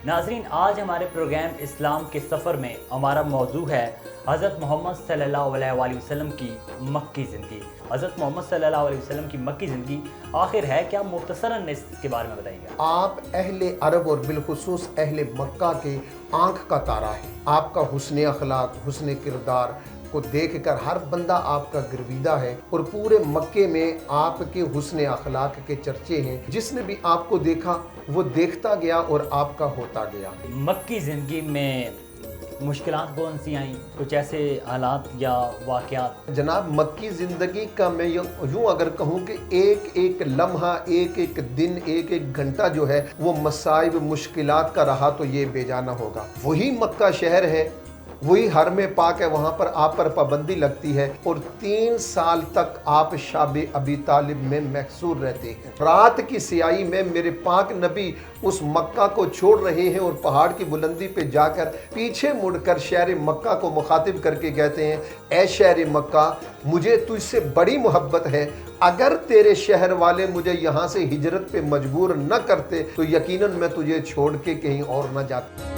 ناظرین، آج ہمارے پروگرام اسلام کے سفر میں ہمارا موضوع ہے حضرت محمد صلی اللہ علیہ وآلہ وسلم کی مکی زندگی۔ حضرت محمد صلی اللہ علیہ وسلم کی مکی زندگی آخر ہے کیا؟ مختصراً اس کے بارے میں بتائیں گے۔ آپ اہل عرب اور بالخصوص اہل مکہ کے آنکھ کا تارا ہے۔ آپ کا حسن اخلاق، حسن کردار کو دیکھ کر ہر بندہ آپ کا گرویدہ ہے، اور پورے مکے میں آپ کے حسن اخلاق کے چرچے ہیں۔ جس نے بھی آپ کو دیکھا وہ دیکھتا گیا اور آپ کا ہوتا گیا۔ مکی زندگی میں مشکلات کون سی آئیں؟ کچھ ایسے حالات یا واقعات؟ جناب، مکی زندگی کا میں یوں اگر کہوں کہ ایک ایک لمحہ، ایک ایک دن، ایک ایک گھنٹہ جو ہے وہ مصائب مشکلات کا رہا تو یہ بے جانا ہوگا۔ وہی مکہ شہر ہے، وہی حرم پاک ہے، وہاں پر آپ پر پابندی لگتی ہے، اور 3 سال تک آپ شاب ابی طالب میں محصور رہتے ہیں۔ رات کی سیاہی میں میرے پاک نبی اس مکہ کو چھوڑ رہے ہیں اور پہاڑ کی بلندی پہ جا کر پیچھے مڑ کر شہر مکہ کو مخاطب کر کے کہتے ہیں، اے شہر مکہ، مجھے تجھ سے بڑی محبت ہے، اگر تیرے شہر والے مجھے یہاں سے ہجرت پہ مجبور نہ کرتے تو یقیناً میں تجھے چھوڑ کے کہیں اور نہ جاتا۔